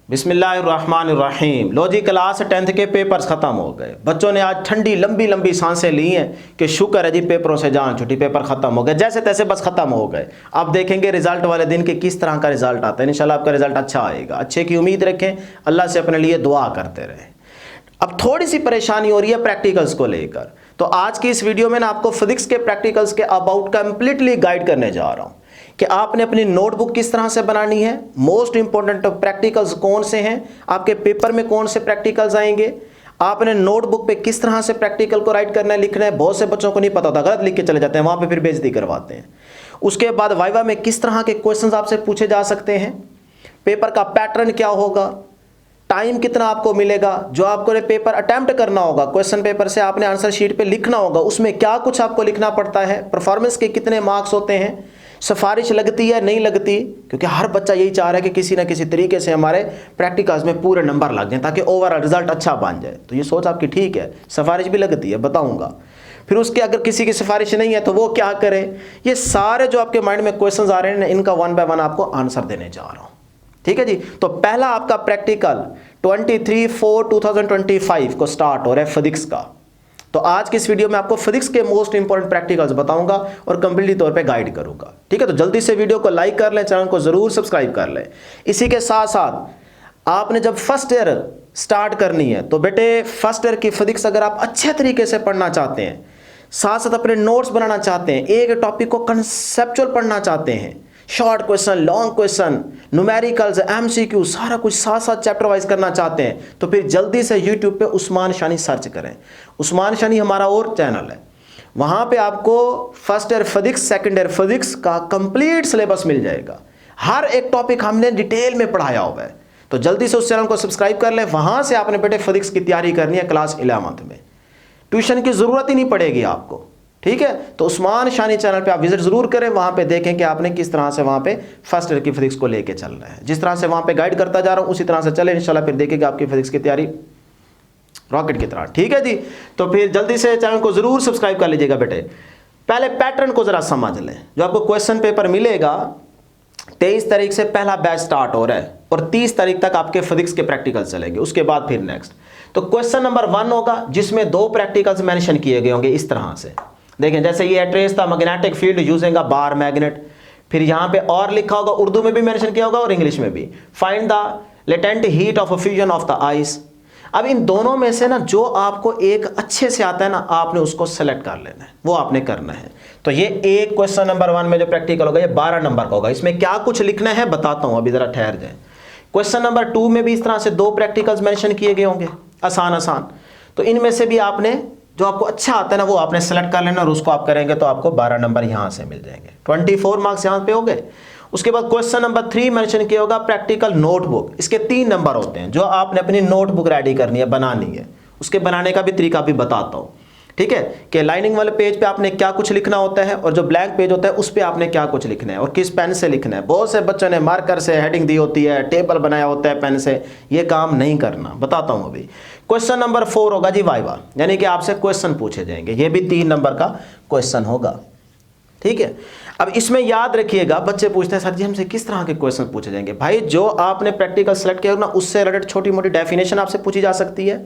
बिस्मिल्लाहिर्रहमानिर्रहीम। लो जी, class 10th के papers ख़त्म हो गए। बच्चों ने आज ठंडी लंबी लंबी सांसें ली हैं कि शुक्र है जी पेपरों से जान छुट्टी, पेपर ख़त्म हो गए, जैसे तैसे बस ख़त्म हो गए। अब देखेंगे रिजल्ट वाले दिन के किस तरह का रिजल्ट आता है। इंशाल्लाह आपका रिजल्ट अच्छा आएगा, अच्छे की उम्मीद रखें, अल्लाह से अपने लिए दुआ करते रहें। अब थोड़ी सी परेशानी हो रही है प्रैक्टिकल्स को लेकर, तो आज की इस वीडियो में ना आपको फिजिक्स के प्रैक्टिकल्स के अबाउट कंप्लीटली गाइड करने जा रहा हूं कि आपने अपनी नोटबुक किस तरह से बनानी है, मोस्ट इंपॉर्टेंट प्रैक्टिकल्स कौन से हैं, आपके पेपर में कौन से प्रैक्टिकल्स आएंगे, आपने नोटबुक पे किस तरह से प्रैक्टिकल को राइट करना है, लिखना है। बहुत से बच्चों को नहीं पता होता, गलत लिख के चले जाते हैं, वहां पे फिर बेइज्जती करवाते हैं। उसके बाद वाइवा में किस तरह के क्वेश्चंस आपसे पूछे जा सकते हैं, पेपर का पैटर्न क्या होगा, टाइम कितना आपको मिलेगा, जो आपको पेपर अटेम्प्ट करना होगा, क्वेश्चन पेपर से आपने आंसर शीट पे लिखना होगा, उसमें क्या कुछ आपको लिखना पड़ता है, परफॉर्मेंस के कितने मार्क्स होते हैं, सिफारिश लगती है नहीं लगती, क्योंकि हर बच्चा यही चाह रहा है कि किसी ना किसी तरीके से हमारे प्रैक्टिकल्स में पूरे नंबर लग जाए ताकि ओवरऑल रिजल्ट अच्छा बन जाए। तो ये सोच आपकी ठीक है, सिफारिश भी लगती है, बताऊंगा। फिर उसके अगर किसी की सिफारिश नहीं है तो वो क्या करे। ये सारे जो आपके माइंड में क्वेश्चंस आ रहे हैं, इनका 1 बाय 1 आपको आंसर देने जा रहा हूं, ठीक है जी। तो पहला आपका प्रैक्टिकल 23/4/2025 को स्टार्ट हो रहा है फिजिक्स का। तो आज की इस वीडियो में आपको फिजिक्स के मोस्ट इंपॉर्टेंट प्रैक्टिकल्स बताऊंगा और कंप्लीटली तौर पे गाइड करूंगा, ठीक है। तो जल्दी से वीडियो को लाइक कर लें, चैनल को जरूर सब्सक्राइब कर लें। इसी के साथ साथ आपने जब फर्स्ट ईयर स्टार्ट करनी है तो बेटे फर्स्ट ईयर की फिजिक्स अगर आप अच्छे तरीके से पढ़ना चाहते हैं, साथ साथ अपने नोट्स बनाना चाहते हैं, एक टॉपिक को कंसेप्चुअल पढ़ना चाहते हैं, short question, long question, numericals, MCQ, सारा कुछ साथ साथ चैप्टर वाइज करना चाहते हैं, तो फिर जल्दी से यूट्यूब पे उस्मान शानी सर्च करें। उस्मान शानी हमारा और चैनल है, वहां पे आपको first year physics, second year physics का कंप्लीट सिलेबस मिल जाएगा। हर एक टॉपिक हमने डिटेल में पढ़ाया हुआ है, तो जल्दी से उस चैनल को सब्सक्राइब कर लें। वहां से आपने बेटे फिजिक्स की तैयारी करनी है क्लास 11th में, ट्यूशन की जरूरत ही नहीं पड़ेगी आपको, ठीक है। तो उस्मान शानी चैनल पे आप विजिट जरूर करें, वहां पे देखें कि आपने किस तरह से वहां पे फर्स्ट ईयर की फिजिक्स को लेके चल रहा है। जिस तरह से वहां पे गाइड करता जा रहा हूं उसी तरह से चले, इंशाल्लाह फिर देखेंगे आपकी फिजिक्स की तैयारी रॉकेट की तरह, ठीक है जी। तो फिर जल्दी से चैनल को जरूर सब्सक्राइब कर लीजिएगा बेटे। पहले पैटर्न को जरा समझ लें। जो आपको क्वेश्चन पेपर मिलेगा 23 तारीख से पहला बैच स्टार्ट हो रहा है और 30 तारीख तक आपके फिजिक्स के प्रैक्टिकल चलेंगे, उसके बाद फिर नेक्स्ट। तो क्वेश्चन नंबर 1 होगा जिसमें 2 प्रैक्टिकल्स मेंशन किए गए होंगे इस तरह से। देखें, जैसे ये trace the magnetic field using a bar magnet, फिर यहां पे और लिखा होगा, उर्दू में भी मेंशन किया होगा और इंग्लिश में भी, find the latent heat of fusion of the ice. अब इन दोनों में से ना जो आपको एक अच्छे से आता है ना, आपने उसको सेलेक्ट कर लेना है, वो आपने करना है। तो ये एक क्वेश्चन नंबर 1 में जो प्रैक्टिकल होगा ये 12 नंबर का होगा। इसमें क्या कुछ लिखना है बताता हूं, अभी जरा ठहर जाए। क्वेश्चन नंबर 2 में भी इस तरह से 2 प्रैक्टिकल्स मेंशन किए गए होंगे, आसान आसान। तो इनमें से भी आपने जो आपको अच्छा आता है ना वो आपने सेलेक्ट कर लेना और उसको आप करेंगे तो आपको 12 नंबर यहां से मिल जाएंगे, 24 मार्क्स यहां पे हो गए। उसके बाद क्वेश्चन नंबर 3 मेंशन किया होगा प्रैक्टिकल नोटबुक। इसके 3 नंबर होते हैं जो आपने अपनी नोटबुक रेडी करनी है, बनानी है। उसके बनाने का भी तरीका भी बताता हूं, ठीक है, कि लाइनिंग वाले पेज पे आपने क्या कुछ लिखना होता है और जो ब्लैंक पेज होता है उस पे आपने क्या कुछ लिखना है और किस पेन से लिखना है। बहुत से बच्चों ने मार्कर से हेडिंग दी होती है, टेबल बनाया होता है पेन से, ये काम नहीं करना, बताता हूं अभी। क्वेश्चन नंबर 4 होगा जी वाइवा, यानी कि आपसे क्वेश्चन पूछे जाएंगे, ये भी 3 नंबर का क्वेश्चन होगा, ठीक है। अब इसमें याद रखिएगा, बच्चे पूछते हैं सर जी हमसे किस तरह के क्वेश्चन पूछे जाएंगे। भाई जो आपने प्रैक्टिकल सेलेक्ट किया ना उससे रिलेटेड छोटी मोटी डेफिनेशन आपसे पूछी जा सकती है,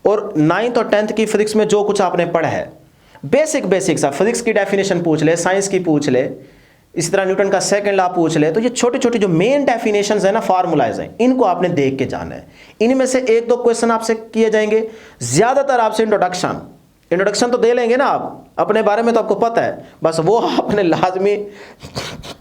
और 9th और 10th की फिजिक्स में जो कुछ आपने पढ़ा है बेसिक सा फिजिक्स की डेफिनेशन पूछ ले, साइंस की पूछ ले, इसी तरह न्यूटन का सेकंड लॉ पूछ ले। तो ये छोटी छोटी जो मेन डेफिनेशंस है ना, फार्मूलाइज हैं, इनको आपने देख के जाना है। इनमें से 1-2 क्वेश्चन आपसे किए जाएंगे, ज्यादातर आपसे इंट्रोडक्शन तो दे लेंगे ना, आप अपने बारे में तो आपको पता है, बस वो आपने लाजमी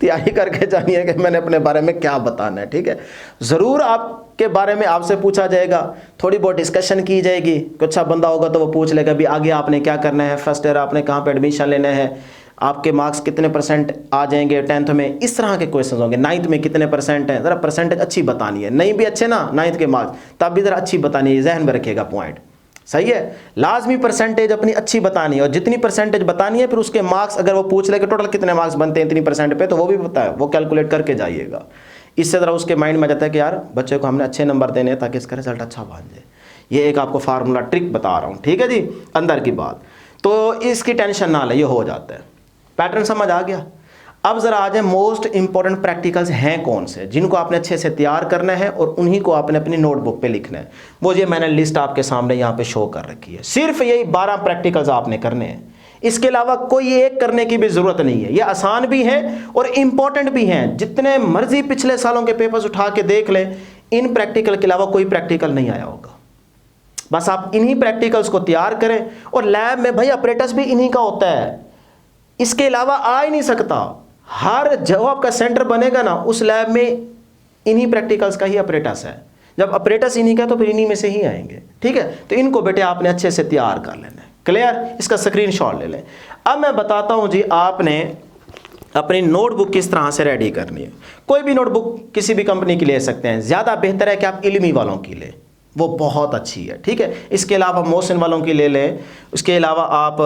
तैयारी करके जानी है कि मैंने अपने बारे में क्या बताना है, ठीक है। जरूर आपके बारे में आपसे पूछा जाएगा, थोड़ी बहुत डिस्कशन की जाएगी, कुछ अच्छा बंदा होगा तो वो पूछ लेगा भी आगे आपने क्या करना है, फर्स्ट ईयर आपने कहाँ पे एडमिशन लेना है, आपके मार्क्स कितने % आ जाएंगे 10th में, इस तरह के क्वेश्चन होंगे। 9th में कितने % है, जरा परसेंटेज अच्छी बतानी है, नहीं भी अच्छे ना 9th के मार्क्स तब भी जरा अच्छी बतानी है, जहन में रखिएगा पॉइंट, सही है। लाजमी परसेंटेज अपनी अच्छी बतानी है, और जितनी परसेंटेज बतानी है फिर उसके मार्क्स अगर वो पूछ ले कि टोटल कितने मार्क्स बनते हैं इतनी % पे, तो वो भी पता है, वो कैलकुलेट करके जाइएगा। इससे ज़रा उसके माइंड में जाता है कि यार बच्चे को हमने अच्छे नंबर देने हैं ताकि इसका रिजल्ट अच्छा बन जाए। ये एक आपको फार्मूला ट्रिक बता रहा हूँ, ठीक है जी, अंदर की बात। तो इसकी टेंशन ना ले, ये हो जाता है। पैटर्न समझ आ गया। अब जरा आ जाए मोस्ट इंपॉर्टेंट प्रैक्टिकल्स हैं कौन से, जिनको आपने अच्छे से तैयार करना है और उन्हीं को आपने अपनी नोटबुक पे लिखना है। वो ये मैंने लिस्ट आपके सामने यहाँ पे शो कर रखी है। सिर्फ यही 12 प्रैक्टिकल्स आपने करने हैं, इसके अलावा कोई एक करने की भी जरूरत नहीं है। ये आसान भी हैं और इंपॉर्टेंट भी हैं। जितने मर्जी पिछले सालों के पेपर्स उठा के देख लें, इन प्रैक्टिकल के अलावा कोई प्रैक्टिकल नहीं आया होगा। बस आप इन्हीं प्रैक्टिकल्स को तैयार करें और लैब में भाई अपरेटस भी इन्हीं का होता है, इसके अलावा आ ही नहीं सकता। हर जो आपका सेंटर बनेगा ना, उस लैब में इन्हीं प्रैक्टिकल्स का ही अपरेटस है। जब अपरेटस इन्हीं का तो फिर इन्हीं में से ही आएंगे। ठीक है, तो इनको बेटे आपने अच्छे से तैयार कर लेना है। क्लियर? इसका स्क्रीनशॉट ले लें। अब मैं बताता हूं जी आपने अपनी नोटबुक किस तरह से रेडी करनी है। कोई भी नोटबुक किसी भी कंपनी की ले सकते हैं, ज़्यादा बेहतर है कि आप इल्मी वालों की लें, वो बहुत अच्छी है। ठीक है, इसके अलावा मोहसिन वालों की ले लें, उसके अलावा आप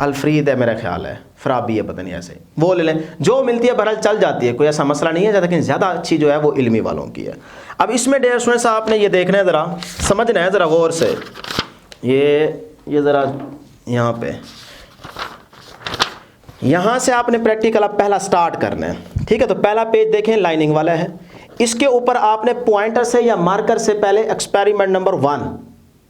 अल्फ्रीद है मेरा ख्याल है, फराबी है पता नहीं ऐसे, वो ले लें। जो मिलती है बहरहाल चल जाती है, कोई ऐसा मसला नहीं है, लेकिन ज़्यादा अच्छी जो है वो इल्मी वालों की है। अब इसमें डियर स्टूडेंट्स आपने ये देखना है, ज़रा समझना है ज़रा गौर से। ये ज़रा यहाँ पे यहाँ से आपने प्रैक्टिकल अब पहला स्टार्ट करना है। ठीक है, तो पहला पेज देखें, लाइनिंग वाला है। इसके ऊपर आपने पॉइंटर से या मार्कर से पहले एक्सपेरिमेंट नंबर 1,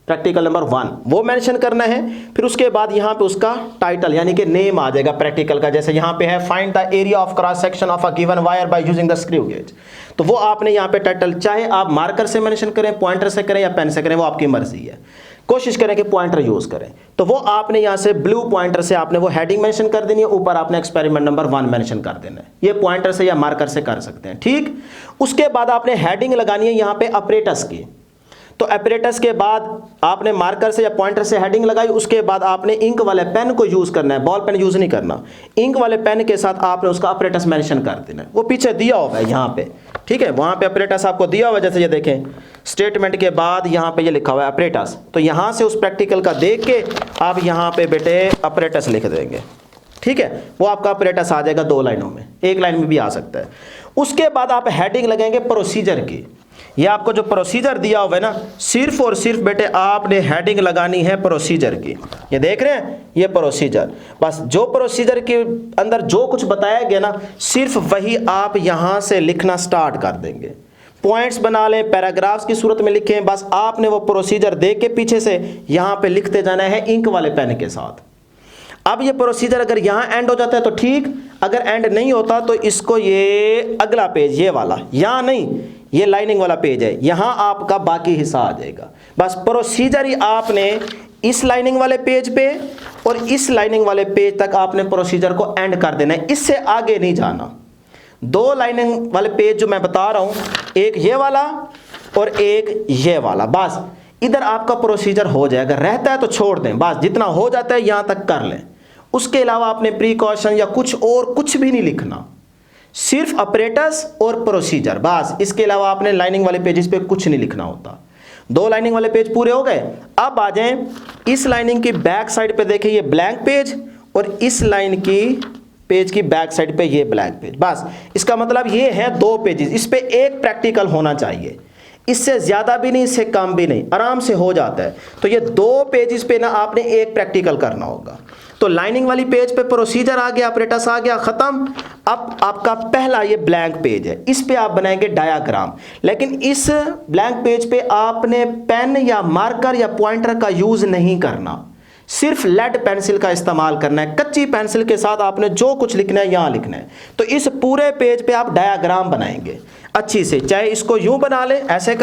प्रैक्टिकल नंबर 1 वो मेंशन करना है। फिर उसके बाद यहाँ पे उसका टाइटल यानी कि नेम आ जाएगा प्रैक्टिकल का। जैसे यहाँ पे है find the area of cross section of a given wire by using the screw gauge, तो वो आपने यहाँ पे टाइटल चाहे आप मार्कर से मेंशन करें, पॉइंटर से करें या पेन से करें, वो आपकी मर्जी है। कोशिश करें कि पॉइंटर यूज करें। तो वो आपने यहाँ से ब्लू पॉइंटर से आपने वो हेडिंग मेंशन कर देनी है, ऊपर आपने एक्सपेरिमेंट नंबर 1 मेंशन कर देना है। ये पॉइंटर से या मार्कर से कर सकते हैं। ठीक, उसके बाद आपने हेडिंग लगानी है यहाँ पे अपरेटस की। तो अपरेटस के बाद आपने मार्कर से या पॉइंटर से हेडिंग लगाई, उसके बाद आपने इंक वाले पेन को यूज करना है, बॉल पेन यूज नहीं करना। इंक वाले पेन के साथ आपने उसका अपरेटस मेंशन कर देना है। वो पीछे दिया हुआ है यहाँ पे, ठीक है, वहाँ पे अपरेटस आपको दिया हुआ है। जैसे ये देखें, स्टेटमेंट के बाद यहाँ पे ये लिखा हुआ है अपरेटस, तो यहाँ से उस प्रैक्टिकल का देख के आप यहाँ पे बेटे अपरेटस लिख देंगे। ठीक है, वो आपका अपरेटस आ जाएगा 2 लाइनों में, 1 लाइन में भी आ सकता है। उसके बाद आप हेडिंग लगाएंगे प्रोसीजर की। ये आपको जो प्रोसीजर दिया हुआ है ना, सिर्फ और सिर्फ बेटे आपने हेडिंग लगानी है प्रोसीजर की। ये देख रहे हैं, ये प्रोसीजर, बस जो प्रोसीजर के अंदर जो कुछ बताया गया ना, सिर्फ वही आप यहां से लिखना स्टार्ट कर देंगे। पॉइंट्स बना लें, पैराग्राफ्स की सूरत में लिखें, बस आपने वो प्रोसीजर देख के पीछे से यहां पे लिखते जाना है इंक वाले पेन के साथ। अब ये प्रोसीजर अगर यहां एंड हो जाता है तो ठीक, अगर एंड नहीं होता तो इसको ये अगला पेज, ये वाला, यहां नहीं, ये लाइनिंग वाला पेज है, यहां आपका बाकी हिस्सा आ जाएगा। बस प्रोसीजर ही आपने इस लाइनिंग वाले पेज पे और इस लाइनिंग वाले पेज तक आपने प्रोसीजर को एंड कर देना है, इससे आगे नहीं जाना। 2 लाइनिंग वाले पेज जो मैं बता रहा हूं, एक ये वाला और एक ये वाला, बस इधर आपका प्रोसीजर हो जाएगा। रहता है तो छोड़ दें, बस जितना हो जाता है यहां तक कर लें। उसके अलावा आपने प्रीकॉशन या कुछ और कुछ भी नहीं लिखना, सिर्फ अपरेटस और प्रोसीजर, बस। इसके अलावा आपने लाइनिंग वाले पेजेस पे कुछ नहीं लिखना होता। 2 लाइनिंग वाले पेज पूरे हो गए। अब आ जाएं इस लाइनिंग की बैक साइड पे, देखें ये ब्लैंक पेज, और इस लाइन की पेज की बैक साइड पे ये ब्लैंक पेज। बस इसका मतलब ये है 2 पेजेस, इस पे एक प्रैक्टिकल होना चाहिए, इससे ज्यादा भी नहीं, इससे कम भी नहीं, आराम से हो जाता है। तो ये 2 पेजेस पे ना आपने एक प्रैक्टिकल करना होगा। तो लाइनिंग वाली पेज पे प्रोसीजर आ गया, अपरेटस आ गया, खत्म। अब आपका पहला ये ब्लैंक पेज है, इस पे आप बनाएंगे डायाग्राम। लेकिन इस ब्लैंक पेज पे आपने पेन या मार्कर या पॉइंटर का यूज नहीं करना, सिर्फ लेड पेंसिल का इस्तेमाल करना है। कच्ची पेंसिल के साथ आपने जो कुछ लिखना है यहां लिखना है। तो इस पूरे पेज पे आप डायाग्राम बनाएंगे अच्छी से, चाहे इसको यूं बना लें, ऐसे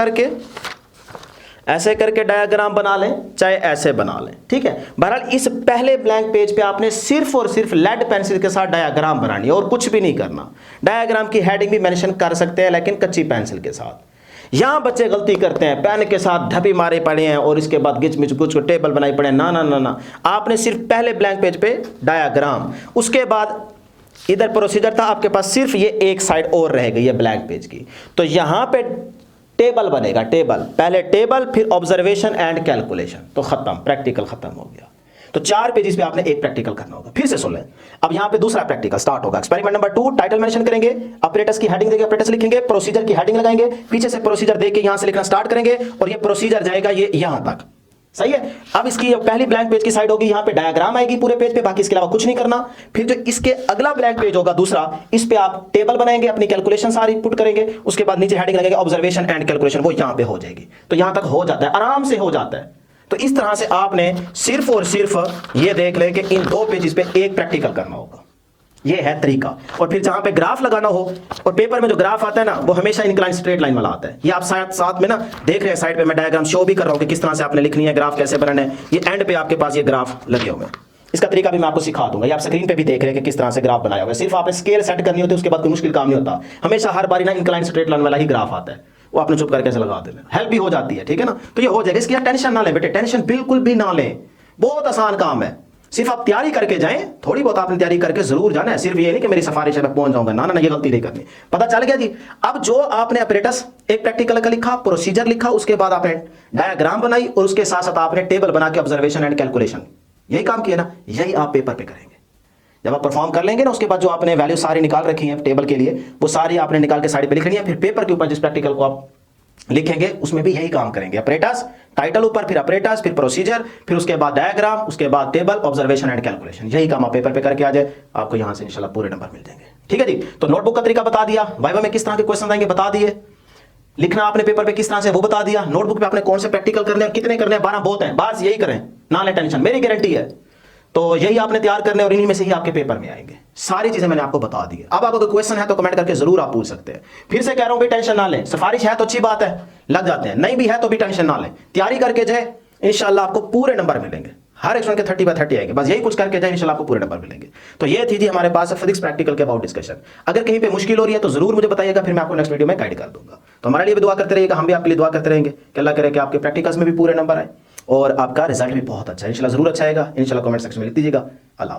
करके डायाग्राम बना लें, चाहे ऐसे बना लें। ठीक है, बहरहाल इस पहले ब्लैंक पेज पे आपने सिर्फ और सिर्फ लेड पेंसिल के साथ डायाग्राम बनानी है और कुछ भी नहीं करना। डायाग्राम की हेडिंग भी मेंशन कर सकते हैं, लेकिन कच्ची पेंसिल के साथ। यहां बच्चे गलती करते हैं, पेन के साथ ढपी मारे पड़े हैं और इसके बाद गिच मिच कुछ टेबल बनाई पड़े हैं। ना ना ना ना, आपने सिर्फ पहले ब्लैंक पेज पे डायाग्राम, उसके बाद इधर प्रोसीजर था आपके पास, सिर्फ ये एक साइड और रह गई है ब्लैंक पेज की। तो यहां पे टेबल बनेगा, टेबल, पहले टेबल फिर ऑब्जर्वेशन एंड कैलकुलेशन, तो खत्म, प्रैक्टिकल खत्म हो गया। तो 4 पेजेस पे आपने एक प्रैक्टिकल करना होगा। फिर से सुन लें, अब यहां पे दूसरा प्रैक्टिकल स्टार्ट होगा। एक्सपेरिमेंट नंबर 2, टाइटल मेंशन करेंगे, अपरेटस की हेडिंग देके अपरेटस लिखेंगे, प्रोसीजर की हेडिंग लगाएंगे, पीछे से प्रोसीजर देके यहां से लिखना स्टार्ट करेंगे और ये प्रोसीजर जाएगा ये यहां तक। सही है। अब इसकी पहली ब्लैंक पेज की साइड होगी, यहां पे डायग्राम आएगी पूरे पेज पे, बाकी इसके अलावा कुछ नहीं करना। फिर जो इसके अगला ब्लैंक पेज होगा दूसरा, इस पे आप टेबल बनाएंगे, अपनी कैलकुलेशन सारी पुट करेंगे, उसके बाद नीचे हेडिंग लगेगा ऑब्जर्वेशन एंड कैलकुलेशन, वो यहां पे हो जाएगी। तो यहां तक हो जाता है, आराम से हो जाता है। तो इस तरह से आपने सिर्फ और सिर्फ ये देख लें कि इन 2 पेजेस पे एक प्रैक्टिकल करना होगा, ये है तरीका। और फिर जहां पे ग्राफ लगाना हो, और पेपर में जो ग्राफ आता है ना, वो हमेशा इंक्लाइन स्ट्रेट लाइन वाला आता है। ये आप साथ में ना देख रहे हैं, साइड पे मैं डायग्राम शो भी कर रहा हूं कि किस तरह से आपने लिखनी है, ग्राफ कैसे बनाना है। ये एंड पे आपके पास ये ग्राफ लगे हुए हैं, इसका तरीका भी मैं आपको सिखा दूंगा। ये आप स्क्रीन पे भी देख रहे हैं कि किस तरह से ग्राफ बनाया हुआ है। सिर्फ आपने स्केल सेट करनी होती है, उसके बाद कोई मुश्किल काम नहीं होता। हमेशा हर बारी ना इंक्लाइन स्ट्रेट लाइन वाला ही ग्राफ आता है, वो आपने चुप करके ऐसे लगा देना, हेल्प भी हो जाती है, ठीक है ना। तो ये हो जाएगा, इसकी टेंशन ना लें बेटे, टेंशन बिल्कुल भी ना लें, बहुत आसान काम है। सिर्फ आप तैयारी करके जाएं, थोड़ी बहुत आपने तैयारी करके जरूर जाना है। सिर्फ ये नहीं कि मेरी सिफारिश है मैं पहुंच जाऊंगा, ना ना, ये गलती नहीं करनी। पता चल गया जी। अब जो आपने अपरेटस एक प्रैक्टिकल का लिखा, प्रोसीजर लिखा, उसके बाद आपने डायग्राम बनाई, और उसके साथ साथ आपने टेबल बना के ऑब्जर्वेशन एंड कैलकुलेशन, यही काम किया ना, यही आप पेपर पे करेंगे। जब आप परफॉर्म कर लेंगे ना, उसके बाद जो आपने वैल्यू सारी निकाल रखी है टेबल के लिए, वो सारी आपने निकाल के साइड पे लिखनी है। फिर पेपर के ऊपर जिस प्रैक्टिकल को आप लिखेंगे उसमें भी यही काम करेंगे। अपरेटस टाइटल ऊपर, फिर अपरेटस, फिर प्रोसीजर, फिर उसके बाद डायग्राम, उसके बाद टेबल, ऑब्जर्वेशन एंड कैलकुलेशन, यही काम आप पेपर पे करके आ जाए, आपको यहां से इंशाल्लाह पूरे नंबर मिल जाएंगे। ठीक है जी। तो नोटबुक का तरीका बता दिया, वाइवा में किस तरह के क्वेश्चन आएंगे बता दिए, लिखना आपने पेपर पे किस तरह से वो बता दिया, नोटबुक पे आपने कौन से प्रैक्टिकल करने हैं, कितने करने हैं, 12 बहुत हैं, बस यही करें, ना ले टेंशन, मेरी गारंटी है। तो यही आपने तैयार करने और इन्हीं में से ही आपके पेपर में आएंगे। सारी चीजें मैंने आपको बता दी है। अब आपको कोई क्वेश्चन है तो कमेंट करके जरूर आप पूछ सकते हैं। फिर से कह रहा हूं भाई, टेंशन ना लें, सिफारिश है तो अच्छी बात है, लग जाते हैं, नहीं भी है तो भी टेंशन ना लें, तैयारी करके जाए, इंशाल्लाह आपको पूरे नंबर मिलेंगे, हर एक स्टूडेंट के 30/30 आएंगे। बस यही कुछ करके जाए, इंशाल्लाह आपको पूरे नंबर मिलेंगे। तो ये थी जी हमारे पास फिजिक्स प्रैक्टिकल के अबाउट डिस्कशन। अगर कहीं पे मुश्किल हो रही है तो जरूर मुझे बताइएगा, फिर मैं आपको नेक्स्ट वीडियो में गाइड कर दूंगा। तो हमारे लिए भी दुआ करते रहिएगा, हम भी आपके लिए दुआ करते रहेंगे कि अल्लाह करे कि आपके प्रैक्टिकल्स में भी पूरे नंबर आए और आपका रिजल्ट भी बहुत अच्छा है, इंशाल्लाह जरूर अच्छा आएगा। इंशाल्लाह कमेंट सेक्शन में लिख दीजिएगा। अल्लाह।